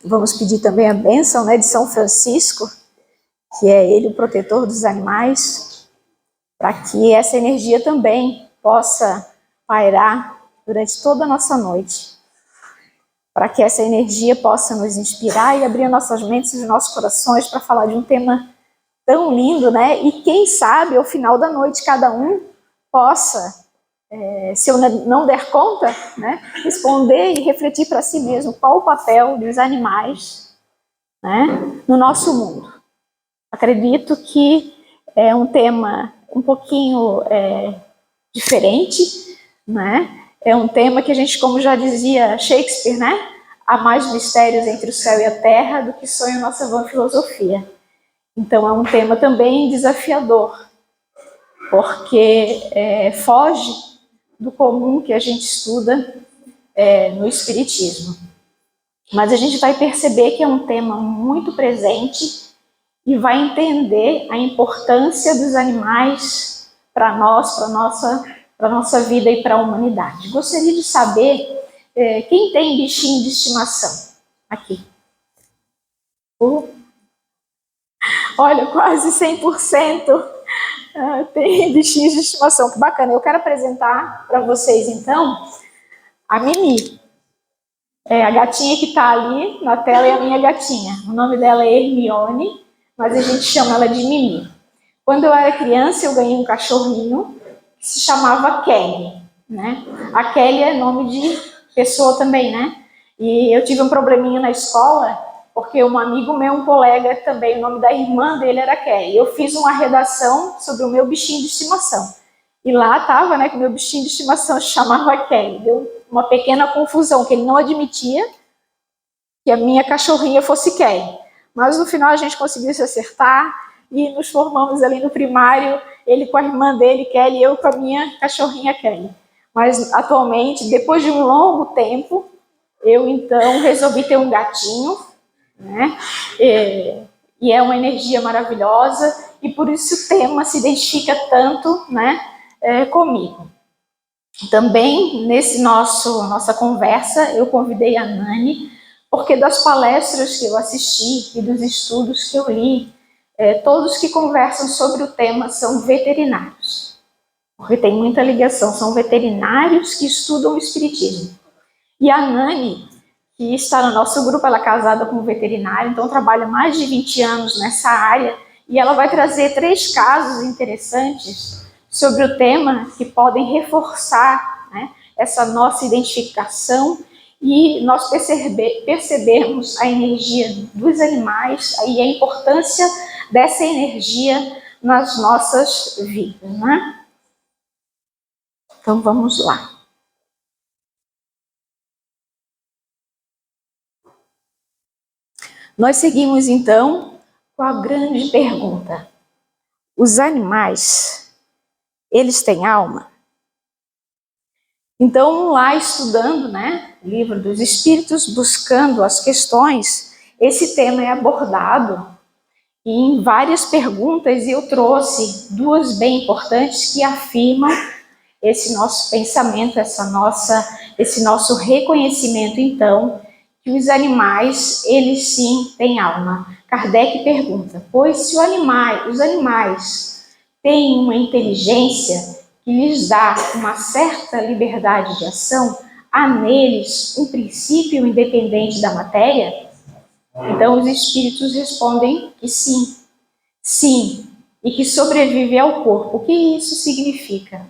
Vamos pedir também a bênção, né, de São Francisco, que é ele o protetor dos animais, para que essa energia também possa pairar durante toda a nossa noite, para que essa energia possa nos inspirar e abrir nossas mentes e os nossos corações para falar de um tema tão lindo, né? E quem sabe, ao final da noite, cada um possa, se eu não der conta, né, responder e refletir para si mesmo qual o papel dos animais, né, no nosso mundo. Acredito que é um tema um pouquinho diferente, né? É um tema que a gente, como já dizia Shakespeare, né? Há mais mistérios entre o céu e a terra do que sonha nossa vã filosofia. Então é um tema também desafiador, porque foge do comum que a gente estuda no Espiritismo. Mas a gente vai perceber que é um tema muito presente e vai entender a importância dos animais para nós, para nossa vida e para a humanidade. Gostaria de saber quem tem bichinho de estimação aqui. Olha, quase 100% tem bichinhos de estimação. Que bacana. Eu quero apresentar para vocês, então, a Mimi. A gatinha que está ali na tela é a minha gatinha. O nome dela é Hermione, mas a gente chama ela de Mimi. Quando eu era criança, eu ganhei um cachorrinho que se chamava Kelly, né? A Kelly é nome de pessoa também, né? E eu tive um probleminha na escola, porque um amigo meu, um colega também, o nome da irmã dele era Kelly. Eu fiz uma redação sobre o meu bichinho de estimação. E lá estava, né, que o meu bichinho de estimação se chamava Kelly. Deu uma pequena confusão, que ele não admitia que a minha cachorrinha fosse Kelly. Mas no final a gente conseguiu se acertar e nos formamos ali no primário, ele com a irmã dele, Kelly, e eu com a minha cachorrinha Kelly. Mas atualmente, depois de um longo tempo, eu então resolvi ter um gatinho, né? E é uma energia maravilhosa e por isso o tema se identifica tanto, né, comigo. Também nesse nossa conversa eu convidei a Nani, porque das palestras que eu assisti e dos estudos que eu li, todos que conversam sobre o tema são veterinários, porque tem muita ligação, são veterinários que estudam o espiritismo. E a Nani, que está no nosso grupo, ela é casada com um veterinário, então trabalha mais de 20 anos nessa área, e ela vai trazer 3 casos interessantes sobre o tema que podem reforçar, né, essa nossa identificação e nós percebermos a energia dos animais e a importância dessa energia nas nossas vidas, né? Então vamos lá. Nós seguimos então com a grande pergunta: os animais, eles têm alma? Então, lá estudando, né, o livro dos Espíritos, buscando as questões, esse tema é abordado e em várias perguntas eu trouxe 2 bem importantes que afirmam esse nosso pensamento, esse nosso reconhecimento, então, que os animais, eles sim têm alma. Kardec pergunta, pois se os animais têm uma inteligência que lhes dá uma certa liberdade de ação, há neles um princípio independente da matéria? Então os espíritos respondem que sim, sim, e que sobrevive ao corpo. O que isso significa?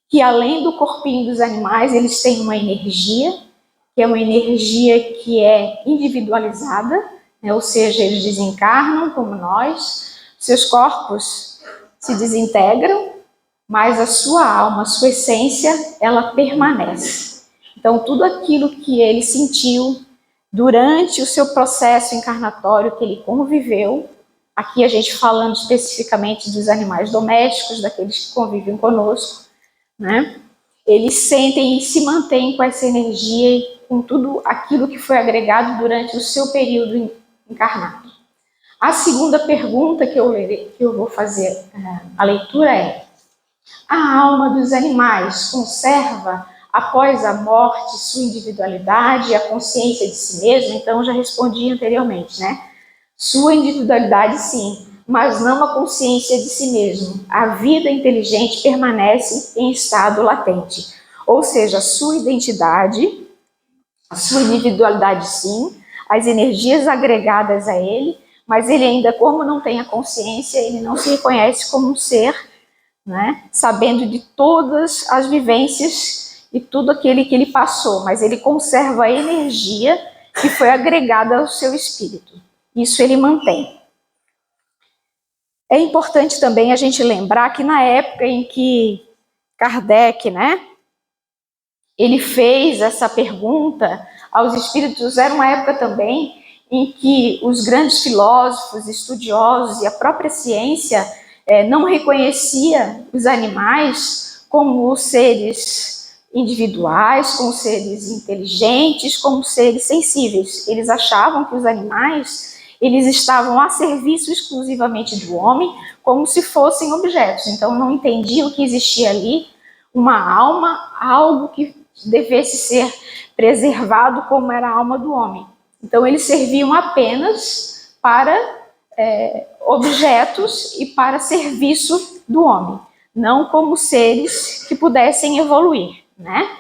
Que além do corpinho dos animais, eles têm uma energia, que é uma energia que é individualizada, né? Ou seja, eles desencarnam como nós, seus corpos se desintegram, mas a sua alma, a sua essência, ela permanece. Então, tudo aquilo que ele sentiu durante o seu processo encarnatório, que ele conviveu, aqui a gente falando especificamente dos animais domésticos, daqueles que convivem conosco, né? Eles sentem e se mantêm com essa energia e com tudo aquilo que foi agregado durante o seu período encarnado. A segunda pergunta que eu vou fazer a leitura é: a alma dos animais conserva após a morte, sua individualidade, a consciência de si mesmo? Então, eu já respondi anteriormente, né? Sua individualidade, sim, mas não a consciência de si mesmo. A vida inteligente permanece em estado latente. Ou seja, a sua identidade, a sua individualidade, sim, as energias agregadas a ele, mas ele ainda, como não tem a consciência, ele não se reconhece como um ser, né, sabendo de todas as vivências e tudo aquilo que ele passou, mas ele conserva a energia que foi agregada ao seu espírito. Isso ele mantém. É importante também a gente lembrar que na época em que Kardec, né, ele fez essa pergunta aos espíritos, era uma época também em que os grandes filósofos, estudiosos e a própria ciência não reconhecia os animais como seres individuais, como seres inteligentes, como seres sensíveis. Eles achavam que os animais eles estavam a serviço exclusivamente do homem, como se fossem objetos. Então não entendiam que existia ali uma alma, algo que devesse ser preservado como era a alma do homem. Então eles serviam apenas para objetos e para serviço do homem, não como seres que pudessem evoluir, né?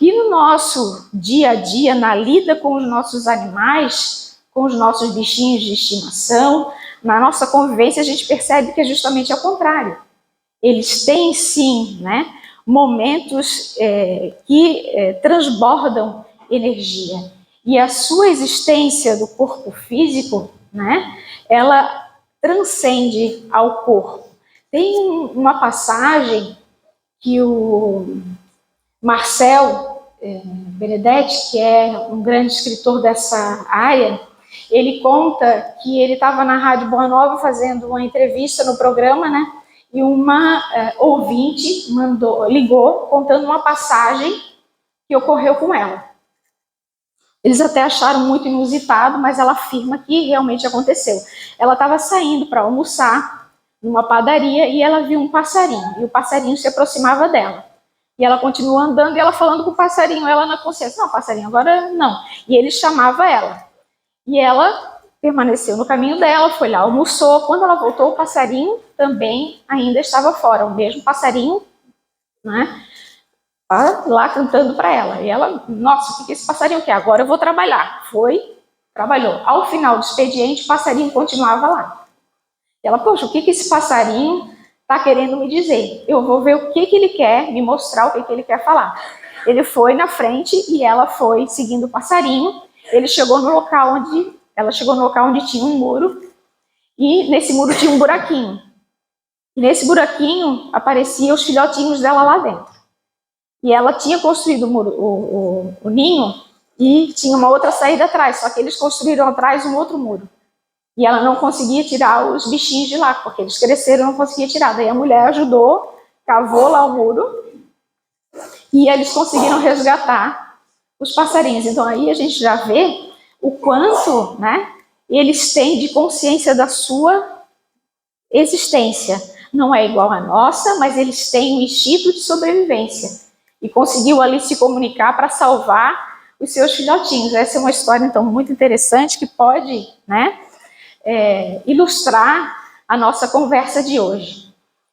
E no nosso dia a dia, na lida com os nossos animais, com os nossos bichinhos de estimação, na nossa convivência, a gente percebe que é justamente ao contrário. Eles têm, sim, né, momentos que transbordam energia. E a sua existência do corpo físico, né, ela transcende ao corpo. Tem uma passagem que o Marcel Benedetti, que é um grande escritor dessa área, ele conta que ele estava na Rádio Boa Nova fazendo uma entrevista no programa, né? E uma ouvinte ligou contando uma passagem que ocorreu com ela. Eles até acharam muito inusitado, mas ela afirma que realmente aconteceu. Ela estava saindo para almoçar numa padaria e ela viu um passarinho, e o passarinho se aproximava dela. E ela continuou andando e ela falando com o passarinho, ela na consciência, não, passarinho, agora não. E ele chamava ela. E ela permaneceu no caminho dela, foi lá, almoçou. Quando ela voltou, o passarinho também ainda estava fora, o mesmo passarinho, né, lá cantando para ela. E ela, nossa, o que esse passarinho quer? Agora eu vou trabalhar. Foi, trabalhou. Ao final do expediente, o passarinho continuava lá. E ela, poxa, o que esse passarinho está querendo me dizer? Eu vou ver o que ele quer, me mostrar o que ele quer falar. Ele foi na frente e ela foi seguindo o passarinho. Ela chegou no local onde tinha um muro, e nesse muro tinha um buraquinho. E nesse buraquinho apareciam os filhotinhos dela lá dentro. E ela tinha construído o ninho e tinha uma outra saída atrás, só que eles construíram atrás um outro muro. E ela não conseguia tirar os bichinhos de lá, porque eles cresceram e não conseguia tirar. Daí a mulher ajudou, cavou lá o muro, e eles conseguiram resgatar os passarinhos. Então aí a gente já vê o quanto, né, eles têm de consciência da sua existência. Não é igual à nossa, mas eles têm um instinto de sobrevivência. E conseguiu ali se comunicar para salvar os seus filhotinhos. Essa é uma história, então, muito interessante que pode, né, ilustrar a nossa conversa de hoje.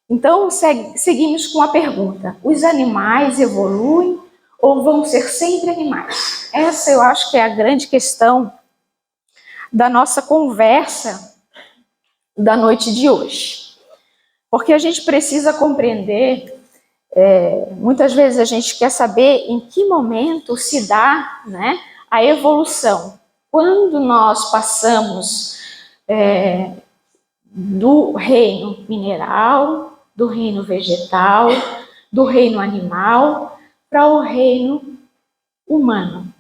Então, seguimos com a pergunta: os animais evoluem ou vão ser sempre animais? Essa eu acho que é a grande questão da nossa conversa da noite de hoje. Porque a gente precisa compreender, muitas vezes a gente quer saber em que momento se dá, né, a evolução. Quando nós passamos do reino mineral, do reino vegetal, do reino animal, para o reino humano,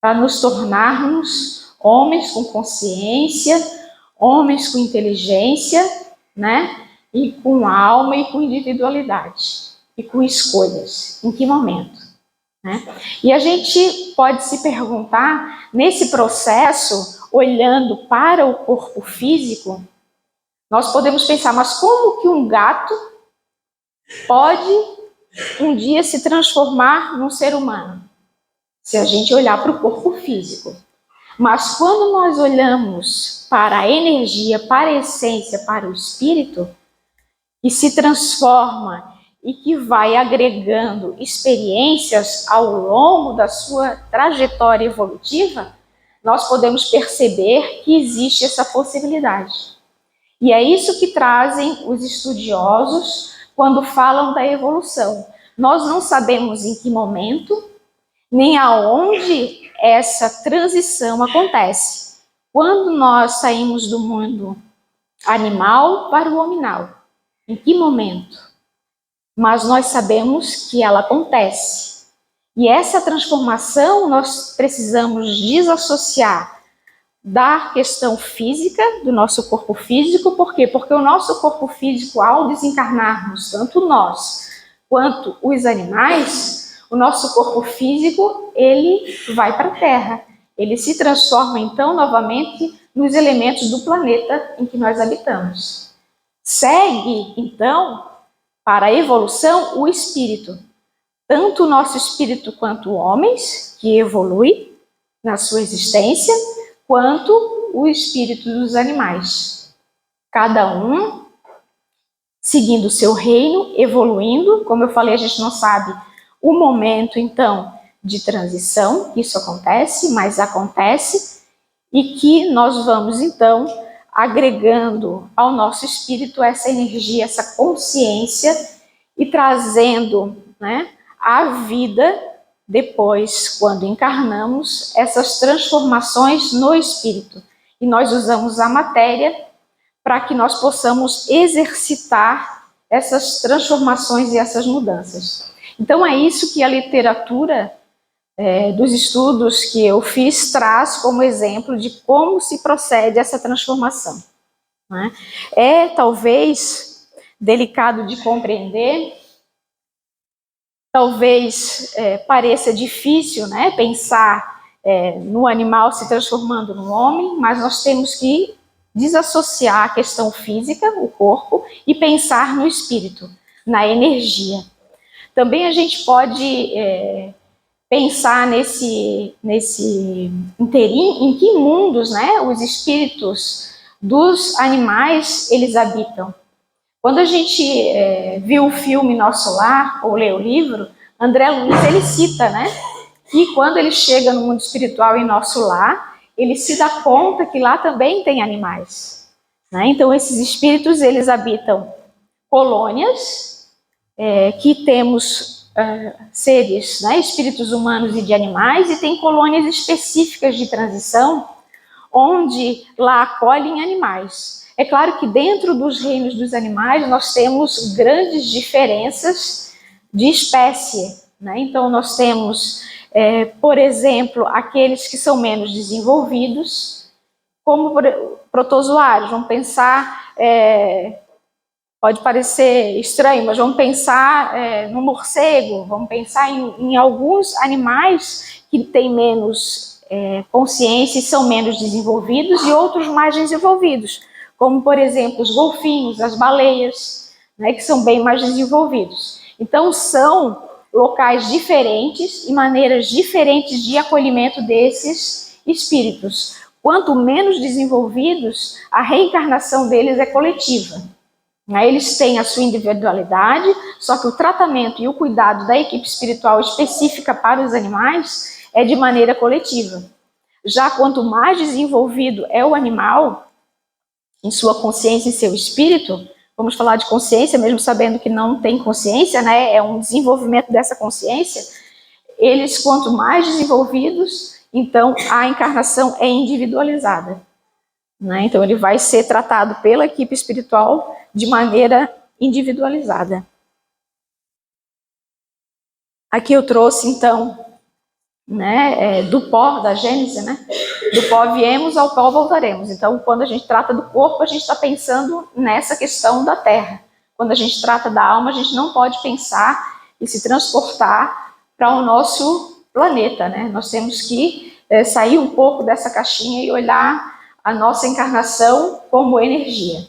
para nos tornarmos homens com consciência, homens com inteligência, né? E com alma e com individualidade, e com escolhas. Em que momento? Né? E a gente pode se perguntar, nesse processo, olhando para o corpo físico, nós podemos pensar, mas como que um gato pode um dia se transformar num ser humano, se a gente olhar para o corpo físico. Mas quando nós olhamos para a energia, para a essência, para o espírito, que se transforma e que vai agregando experiências ao longo da sua trajetória evolutiva, nós podemos perceber que existe essa possibilidade. E é isso que trazem os estudiosos quando falam da evolução. Nós não sabemos em que momento, nem aonde essa transição acontece. Quando nós saímos do mundo animal para o hominal, em que momento? Mas nós sabemos que ela acontece. E essa transformação nós precisamos desassociar da questão física, do nosso corpo físico. Por quê? Porque o nosso corpo físico, ao desencarnarmos, tanto nós quanto os animais, o nosso corpo físico, ele vai para a Terra. Ele se transforma, então, novamente nos elementos do planeta em que nós habitamos. Segue, então, para a evolução, o espírito. Tanto o nosso espírito quanto homens, que evolui na sua existência, quanto o espírito dos animais. Cada um seguindo o seu reino, evoluindo. Como eu falei, a gente não sabe o momento, então, de transição que isso acontece, mas acontece, e que nós vamos, então, agregando ao nosso espírito essa energia, essa consciência e trazendo, né, a vida depois, quando encarnamos, essas transformações no espírito. E nós usamos a matéria para que nós possamos exercitar essas transformações e essas mudanças. Então é isso que a literatura dos estudos que eu fiz traz como exemplo de como se procede essa transformação. Né? É talvez delicado de compreender, talvez pareça difícil, né, pensar no animal se transformando no homem, mas nós temos que desassociar a questão física, o corpo, e pensar no espírito, na energia. Também a gente pode pensar nesse inteirinho, em que mundos, né, os espíritos dos animais eles habitam. Quando a gente viu o filme Nosso Lar, ou lê o livro, André Luiz ele cita, né, que quando ele chega no mundo espiritual em Nosso Lar, ele se dá conta que lá também tem animais. Né? Então esses espíritos eles habitam colônias, que temos seres, né, espíritos humanos e de animais, e tem colônias específicas de transição, onde lá acolhem animais. É claro que dentro dos reinos dos animais nós temos grandes diferenças de espécie. Né? Então nós temos, por exemplo, aqueles que são menos desenvolvidos, como protozoários. Vamos pensar, pode parecer estranho, mas vamos pensar no morcego, vamos pensar em alguns animais que têm menos consciência e são menos desenvolvidos, e outros mais desenvolvidos, como, por exemplo, os golfinhos, as baleias, né, que são bem mais desenvolvidos. Então, são locais diferentes e maneiras diferentes de acolhimento desses espíritos. Quanto menos desenvolvidos, a reencarnação deles é coletiva. Eles têm a sua individualidade, só que o tratamento e o cuidado da equipe espiritual específica para os animais é de maneira coletiva. Já quanto mais desenvolvido é o animal, em sua consciência e seu espírito, vamos falar de consciência, mesmo sabendo que não tem consciência, né? É um desenvolvimento dessa consciência. Eles, quanto mais desenvolvidos, então a encarnação é individualizada. Né? Então ele vai ser tratado pela equipe espiritual de maneira individualizada. Aqui eu trouxe, então, né, do pó, da Gênese, né? Do pó viemos, ao pó voltaremos. Então, quando a gente trata do corpo, a gente está pensando nessa questão da terra. Quando a gente trata da alma, a gente não pode pensar e se transportar para o nosso planeta, né? Nós temos que sair um pouco dessa caixinha e olhar a nossa encarnação como energia.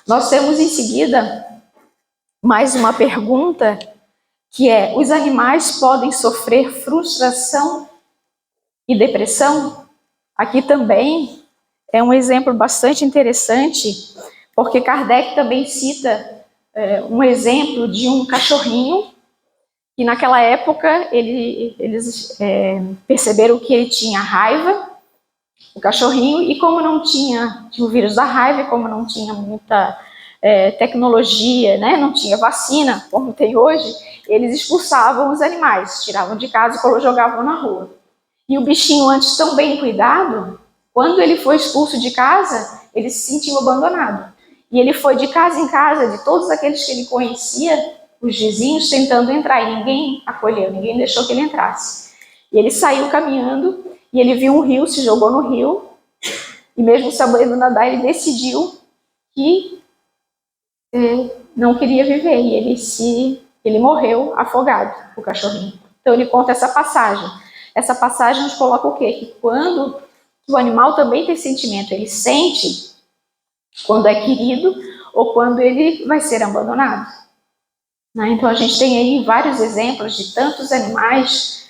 Nós temos em seguida mais uma pergunta, que é: os animais podem sofrer frustração e depressão? Aqui também é um exemplo bastante interessante, porque Kardec também cita um exemplo de um cachorrinho, que naquela época eles perceberam que ele tinha raiva, o cachorrinho, e como não tinha o vírus da raiva, como não tinha muita tecnologia, né, não tinha vacina, como tem hoje, eles expulsavam os animais, tiravam de casa e jogavam na rua. E o bichinho, antes tão bem cuidado, quando ele foi expulso de casa, ele se sentiu abandonado. E ele foi de casa em casa, de todos aqueles que ele conhecia, os vizinhos, tentando entrar, e ninguém acolheu, ninguém deixou que ele entrasse. E ele saiu caminhando, e ele viu um rio, se jogou no rio, e mesmo sabendo nadar, ele decidiu que não queria viver, e ele morreu afogado, o cachorrinho. Então ele conta essa passagem. Essa passagem nos coloca o quê? Que quando o animal também tem sentimento, ele sente quando é querido ou quando ele vai ser abandonado. Né? Então a gente tem aí vários exemplos de tantos animais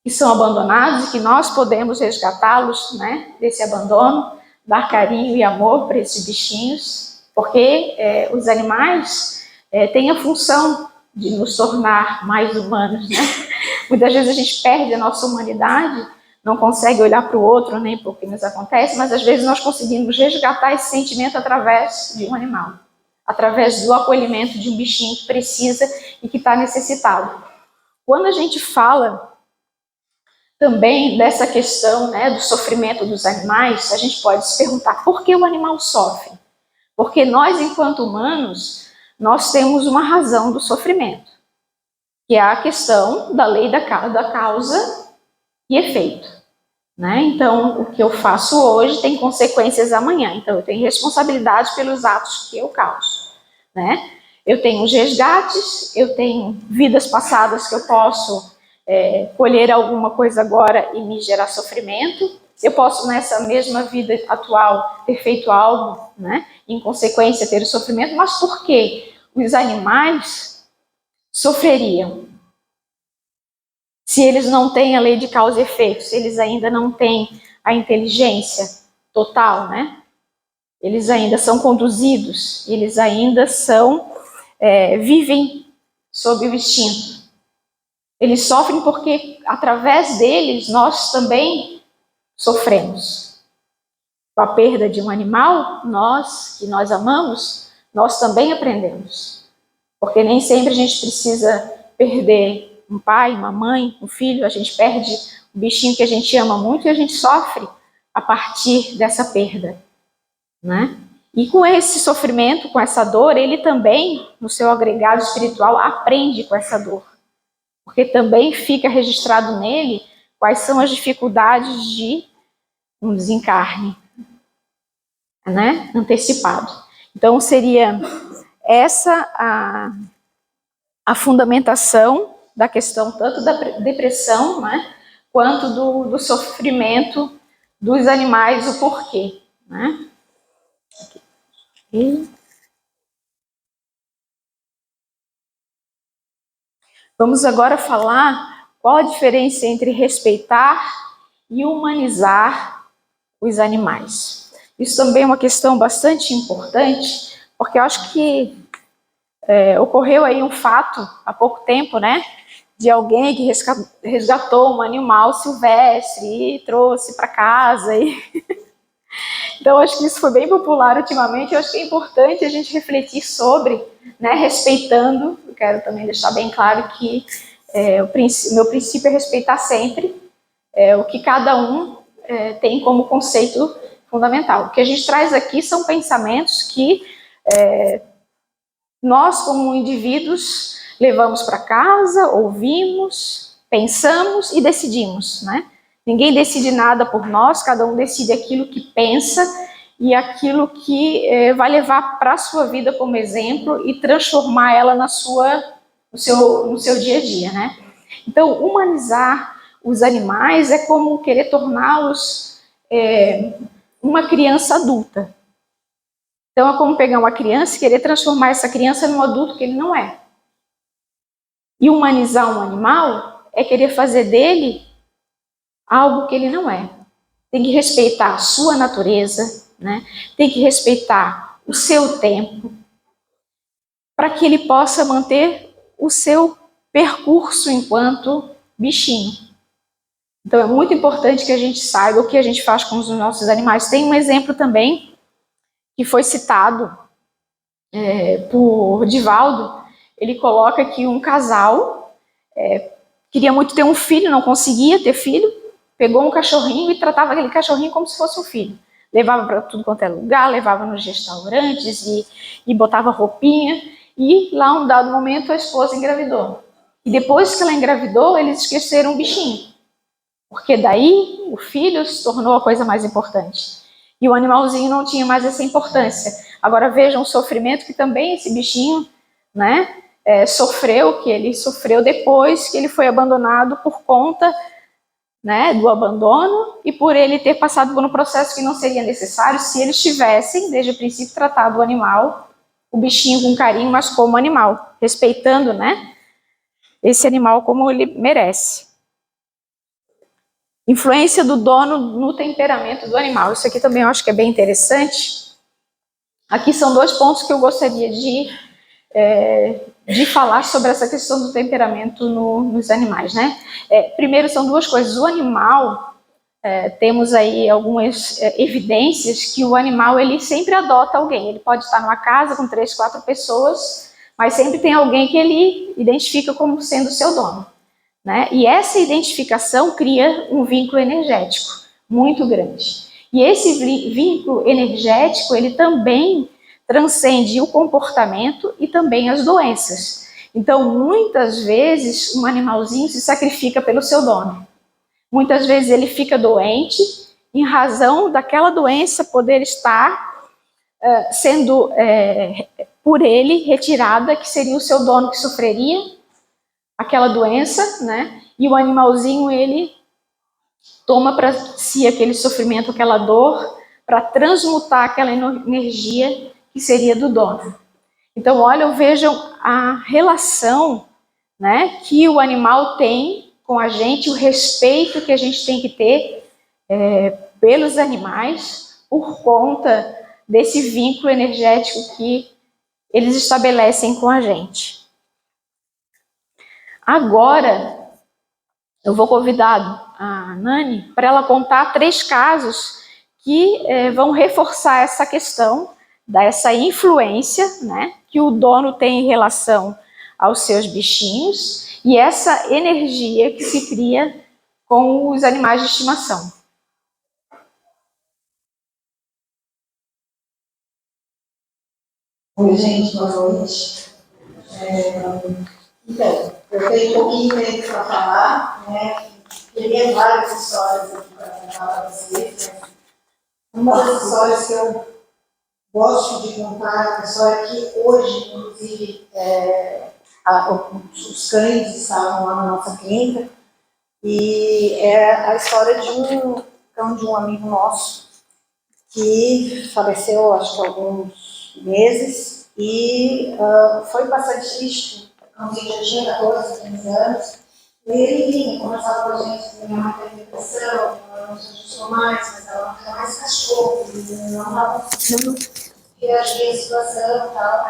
que são abandonados e que nós podemos resgatá-los, né, desse abandono, dar carinho e amor para esses bichinhos, porque os animais têm a função de nos tornar mais humanos, né? Muitas vezes a gente perde a nossa humanidade, não consegue olhar para o outro nem para o que nos acontece, mas às vezes nós conseguimos resgatar esse sentimento através de um animal, através do acolhimento de um bichinho que precisa e que está necessitado. Quando a gente fala também dessa questão, né, do sofrimento dos animais, a gente pode se perguntar por que o animal sofre? Porque nós, enquanto humanos, nós temos uma razão do sofrimento, que é a questão da lei da causa e efeito. Né? Então, o que eu faço hoje tem consequências amanhã. Então, eu tenho responsabilidade pelos atos que eu causo. Né? Eu tenho os resgates, eu tenho vidas passadas que eu posso colher alguma coisa agora e me gerar sofrimento. Eu posso, nessa mesma vida atual, ter feito algo, né? Em consequência, ter o sofrimento. Mas por que os animais sofreriam? Se eles não têm a lei de causa e efeito, se eles ainda não têm a inteligência total, né? Eles ainda são conduzidos, eles ainda vivem sob o instinto. Eles sofrem porque, através deles, nós também sofremos. Com a perda de um animal, nós, que nós amamos, nós também aprendemos. Porque nem sempre a gente precisa perder um pai, uma mãe, um filho, a gente perde um bichinho que a gente ama muito e a gente sofre a partir dessa perda, né? E com esse sofrimento, com essa dor, ele também, no seu agregado espiritual, aprende com essa dor. Porque também fica registrado nele quais são as dificuldades de um desencarne, né? Antecipado. Então, seria essa a fundamentação da questão tanto da depressão, né, quanto do sofrimento dos animais, o porquê. Né? Vamos agora falar qual a diferença entre respeitar e humanizar os animais. Isso também é uma questão bastante importante, porque eu acho que ocorreu aí um fato há pouco tempo, né? De alguém que resgatou um animal silvestre e trouxe para casa. Então, acho que isso foi bem popular ultimamente. Eu acho que é importante a gente refletir sobre, né, respeitando. Eu quero também deixar bem claro que o meu princípio é respeitar sempre o que cada um tem como conceito fundamental. O que a gente traz aqui são pensamentos que nós, como indivíduos, levamos para casa, ouvimos, pensamos e decidimos, né? Ninguém decide nada por nós, cada um decide aquilo que pensa e aquilo que vai levar para a sua vida como exemplo e transformar ela no seu dia a dia, né? Então, humanizar os animais é como querer torná-los uma criança adulta. Então é como pegar uma criança e querer transformar essa criança num adulto que ele não é. E humanizar um animal é querer fazer dele algo que ele não é. Tem que respeitar a sua natureza, né? Tem que respeitar o seu tempo, para que ele possa manter o seu percurso enquanto bichinho. Então é muito importante que a gente saiba o que a gente faz com os nossos animais. Tem um exemplo também que foi citado por Divaldo. Ele coloca que um casal queria muito ter um filho, não conseguia ter filho, pegou um cachorrinho e tratava aquele cachorrinho como se fosse um filho. Levava para tudo quanto é lugar, levava nos restaurantes e botava roupinha. E lá, um dado momento, a esposa engravidou. E depois que ela engravidou, eles esqueceram o bichinho. Porque daí o filho se tornou a coisa mais importante. E o animalzinho não tinha mais essa importância. Agora vejam o sofrimento que também esse bichinho, né, sofreu, que ele sofreu depois que ele foi abandonado por conta, né, do abandono e por ele ter passado por um processo que não seria necessário se eles tivessem, desde o princípio, tratado o animal, o bichinho com carinho, mas como animal, respeitando, né, esse animal como ele merece. Influência do dono no temperamento do animal. Isso aqui também eu acho que é bem interessante. Aqui são 2 pontos que eu gostaria de falar sobre essa questão do temperamento nos animais, né? Primeiro, são 2 coisas. O animal, temos aí algumas evidências que o animal ele sempre adota alguém. Ele pode estar numa casa com 3, 4 pessoas, mas sempre tem alguém que ele identifica como sendo seu dono. Né? E essa identificação cria um vínculo energético muito grande. E esse vínculo energético, ele também transcende o comportamento e também as doenças. Então, muitas vezes, um animalzinho se sacrifica pelo seu dono. Muitas vezes ele fica doente em razão daquela doença poder estar sendo por ele retirada, que seria o seu dono que sofreria aquela doença, né? E o animalzinho, ele toma para si aquele sofrimento, aquela dor, para transmutar aquela energia que seria do dono. Então, olha, vejam a relação, né, que o animal tem com a gente, o respeito que a gente tem que ter pelos animais por conta desse vínculo energético que eles estabelecem com a gente. Agora, eu vou convidar a Nani para ela contar 3 casos que vão reforçar essa questão dessa influência, né, que o dono tem em relação aos seus bichinhos e essa energia que se cria com os animais de estimação. Oi, gente, boa noite. Então, eu tenho um pouquinho tempo para falar, né? Teria várias histórias aqui para contar para vocês. Né? Uma das histórias que eu gosto de contar é uma história que hoje, inclusive, os cães estavam lá na nossa clínica, e é a história de um cão de um amigo nosso que faleceu, acho que há alguns meses, e foi bastante triste. O cãozinho já tinha 14, 15 anos, e ele vinha, conversava com a gente, minha mãe teve depressão, ela não se ajustou mais, mas ela não quer mais cachorro, e não estava conseguindo reagir à situação e tal.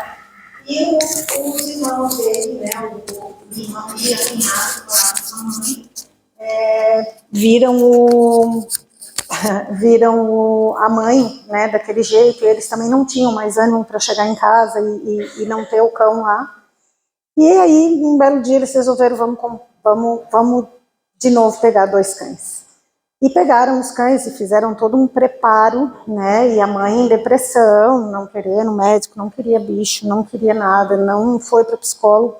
E os irmãos dele, né, o irmão e a cunhada com a mãe, viram a mãe, né, daquele jeito, e eles também não tinham mais ânimo para chegar em casa e não ter o cão lá. E aí, um belo dia, eles resolveram, vamos de novo pegar 2 cães. E pegaram os cães e fizeram todo um preparo, né, e a mãe em depressão, não querendo médico, não queria bicho, não queria nada, não foi para psicólogo.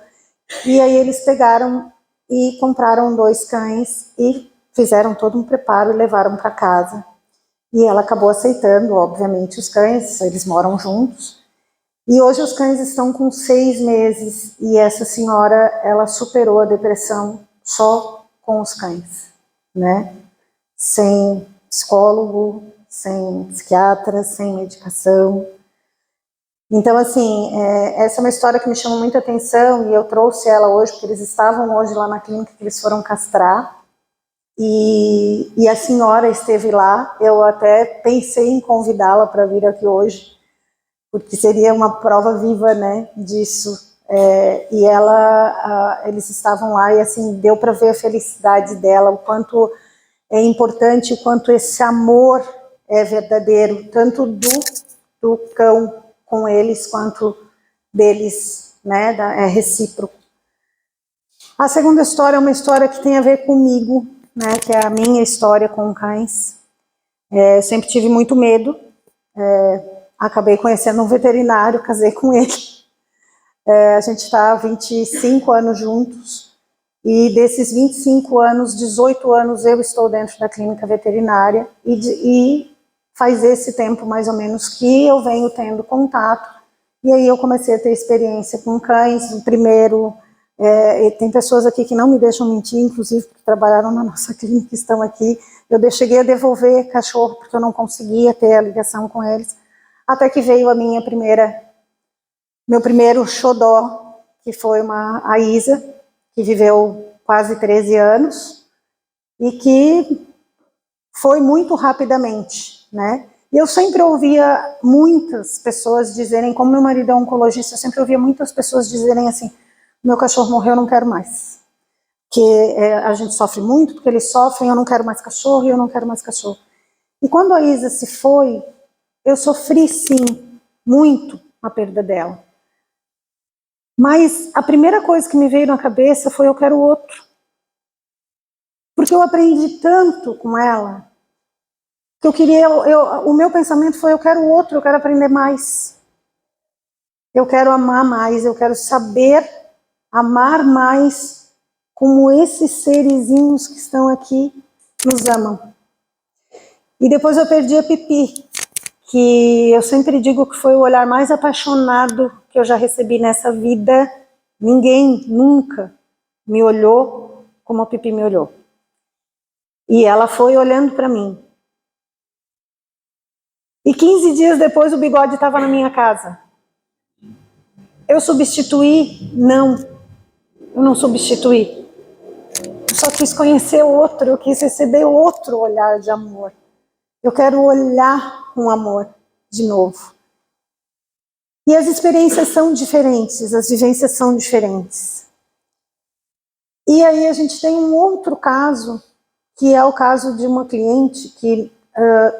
E aí eles pegaram e compraram 2 cães e fizeram todo um preparo e levaram para casa. E ela acabou aceitando, obviamente, os cães, eles moram juntos. E hoje os cães estão com 6 meses e essa senhora, ela superou a depressão só com os cães, né? Sem psicólogo, sem psiquiatra, sem medicação. Então, assim, essa é uma história que me chama muita atenção e eu trouxe ela hoje, porque eles estavam hoje lá na clínica que eles foram castrar e a senhora esteve lá. Eu até pensei em convidá-la para vir aqui hoje, porque seria uma prova viva, né, disso. E eles estavam lá e, assim, deu para ver a felicidade dela, o quanto é importante, o quanto esse amor é verdadeiro, tanto do cão com eles, quanto deles, né, é recíproco. A segunda história é uma história que tem a ver comigo, né, que é a minha história com cães. Eu sempre tive muito medo, acabei conhecendo um veterinário, casei com ele. A gente está há 25 anos juntos, e desses 25 anos, 18 anos eu estou dentro da clínica veterinária, e faz esse tempo mais ou menos que eu venho tendo contato. E aí eu comecei a ter experiência com cães. O primeiro, tem pessoas aqui que não me deixam mentir, inclusive porque trabalharam na nossa clínica, estão aqui. Eu cheguei a devolver cachorro porque eu não conseguia ter a ligação com eles, até que veio meu primeiro xodó, que foi a Isa, que viveu quase 13 anos e que foi muito rapidamente, né? E eu sempre ouvia muitas pessoas dizerem, como meu marido é oncologista, eu sempre ouvia muitas pessoas dizerem assim: meu cachorro morreu, eu não quero mais. Que a gente sofre muito, porque eles sofrem, eu não quero mais cachorro, e eu não quero mais cachorro. E quando a Isa se foi, eu sofri sim, muito a perda dela. Mas a primeira coisa que me veio na cabeça foi: eu quero outro. Porque eu aprendi tanto com ela, que eu queria, o meu pensamento foi: eu quero outro, eu quero aprender mais. Eu quero amar mais, eu quero saber amar mais como esses serizinhos que estão aqui nos amam. E depois eu perdi a Pipi, que eu sempre digo que foi o olhar mais apaixonado que eu já recebi nessa vida. Ninguém nunca me olhou como a Pipi me olhou. E ela foi olhando para mim. E 15 dias depois o Bigode estava na minha casa. Eu substituí? Não. Eu não substituí. Eu só quis conhecer outro, eu quis receber outro olhar de amor. Eu quero olhar com amor de novo. E as experiências são diferentes, as vivências são diferentes. E aí a gente tem um outro caso, que é o caso de uma cliente que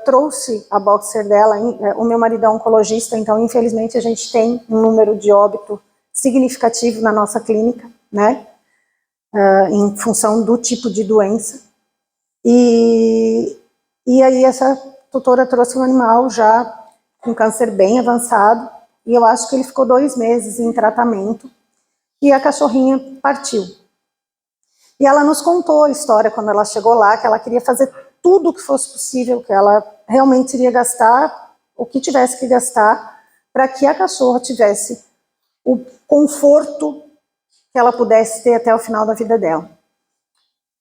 trouxe a boxer dela. O meu marido é oncologista, então infelizmente a gente tem um número de óbito significativo na nossa clínica, né? Em função do tipo de doença. E aí essa tutora trouxe um animal já com câncer bem avançado, e eu acho que ele ficou 2 meses em tratamento, e a cachorrinha partiu. E ela nos contou a história quando ela chegou lá, que ela queria fazer tudo o que fosse possível, que ela realmente iria gastar o que tivesse que gastar para que a cachorra tivesse o conforto que ela pudesse ter até o final da vida dela.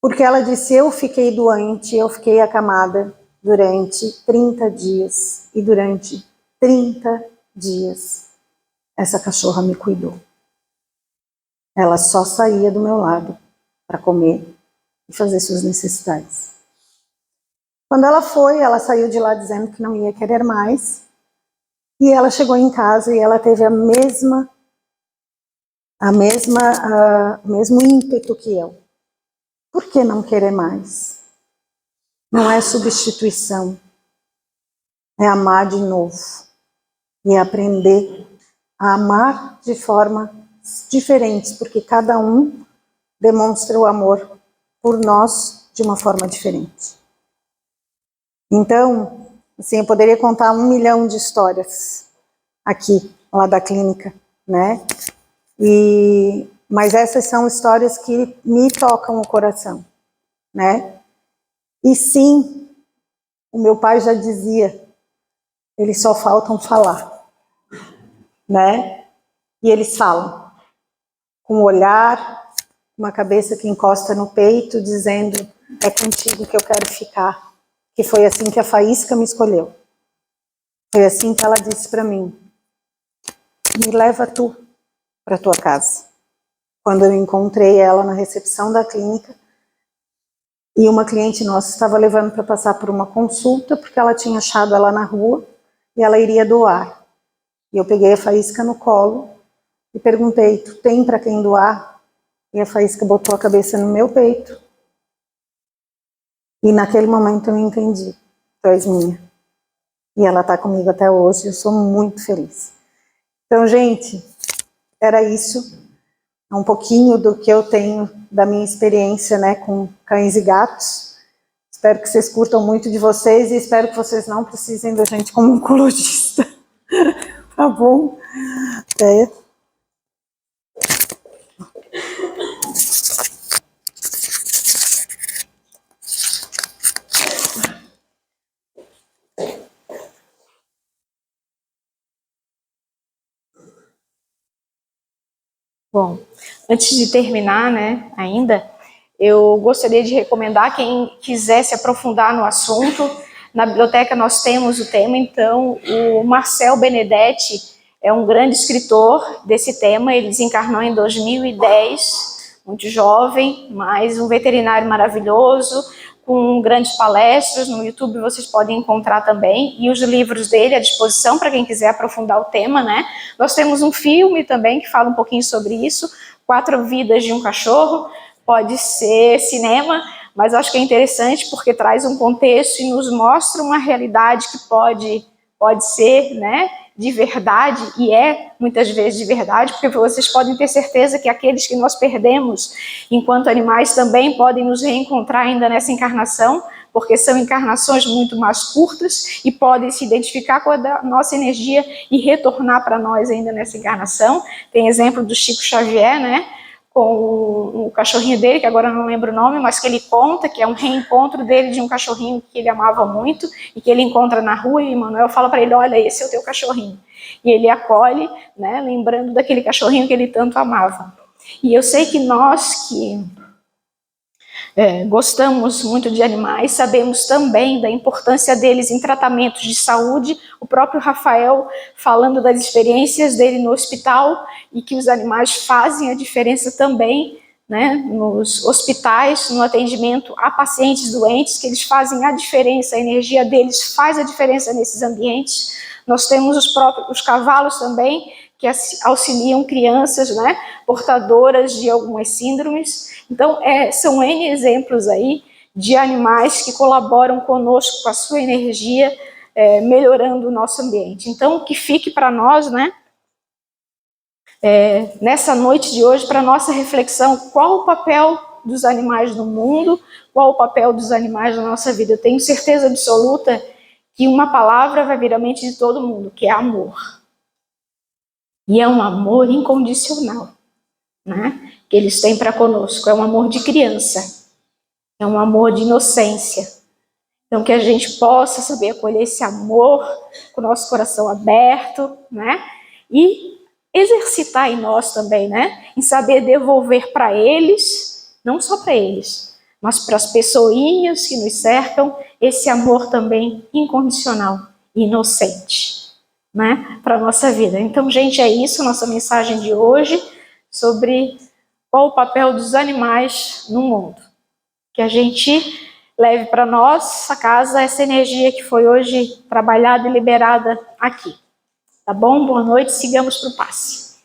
Porque ela disse: eu fiquei doente, eu fiquei acamada durante 30 dias. E durante 30 dias, essa cachorra me cuidou. Ela só saía do meu lado para comer e fazer suas necessidades. Quando ela foi, ela saiu de lá dizendo que não ia querer mais. E ela chegou em casa e ela teve o mesmo ímpeto que eu. Por que não querer mais? Não é substituição. É amar de novo. E aprender a amar de forma diferente, porque cada um demonstra o amor por nós de uma forma diferente. Então, assim, eu poderia contar 1 milhão de histórias aqui, lá da clínica, né? Mas essas são histórias que me tocam o coração, né? E sim, o meu pai já dizia: eles só faltam falar, né? E eles falam, com um olhar, uma cabeça que encosta no peito, dizendo: é contigo que eu quero ficar. Que foi assim que a Faísca me escolheu. Foi assim que ela disse para mim: me leva tu para tua casa. Quando eu encontrei ela na recepção da clínica, e uma cliente nossa estava levando para passar por uma consulta, porque ela tinha achado ela na rua, e ela iria doar. E eu peguei a Faísca no colo, e perguntei, tu tem para quem doar? E a Faísca botou a cabeça no meu peito. E naquele momento eu entendi, tu és minha. E ela está comigo até hoje, eu sou muito feliz. Então, gente, era isso. Um pouquinho do que eu tenho da minha experiência, né, com cães e gatos. Espero que vocês curtam muito de vocês e espero que vocês não precisem da gente como oncologista. Tá bom? Bom, antes de terminar, né, ainda, eu gostaria de recomendar quem quiser se aprofundar no assunto. Na biblioteca nós temos o tema, então, o Marcel Benedetti é um grande escritor desse tema, ele desencarnou em 2010, muito jovem, mas um veterinário maravilhoso, com grandes palestras, no YouTube vocês podem encontrar também, e os livros dele à disposição para quem quiser aprofundar o tema, né? Nós temos um filme também que fala um pouquinho sobre isso, 4 Vidas de um Cachorro, pode ser cinema, mas acho que é interessante porque traz um contexto e nos mostra uma realidade que pode ser, né, de verdade, e é muitas vezes de verdade, porque vocês podem ter certeza que aqueles que nós perdemos enquanto animais também podem nos reencontrar ainda nessa encarnação, porque são encarnações muito mais curtas e podem se identificar com a nossa energia e retornar para nós ainda nessa encarnação. Tem exemplo do Chico Xavier, né, com o cachorrinho dele, que agora eu não lembro o nome, mas que ele conta que é um reencontro dele de um cachorrinho que ele amava muito e que ele encontra na rua, e Manuel fala para ele, olha, esse é o teu cachorrinho. E ele acolhe, né, lembrando daquele cachorrinho que ele tanto amava. E eu sei que nós que gostamos muito de animais, sabemos também da importância deles em tratamentos de saúde. O próprio Rafael falando das experiências dele no hospital e que os animais fazem a diferença também, né, nos hospitais, no atendimento a pacientes doentes, que eles fazem a diferença, a energia deles faz a diferença nesses ambientes. Nós temos os cavalos também, que auxiliam crianças, né, portadoras de algumas síndromes. Então, são N exemplos aí de animais que colaboram conosco com a sua energia, melhorando o nosso ambiente. Então, que fique para nós, né, nessa noite de hoje, para nossa reflexão, qual o papel dos animais no mundo, qual o papel dos animais na nossa vida. Eu tenho certeza absoluta que uma palavra vai vir à mente de todo mundo, que é amor. E é um amor incondicional, né, que eles têm para conosco. É um amor de criança, é um amor de inocência. Então, que a gente possa saber acolher esse amor com o nosso coração aberto, né, e exercitar em nós também, né, em saber devolver para eles, não só para eles, mas para as pessoinhas que nos cercam, esse amor também incondicional, inocente, né, para a nossa vida. Então, gente, é isso, nossa mensagem de hoje, sobre qual o papel dos animais no mundo. Que a gente leve para nossa casa essa energia que foi hoje trabalhada e liberada aqui. Tá bom? Boa noite, sigamos para o passe.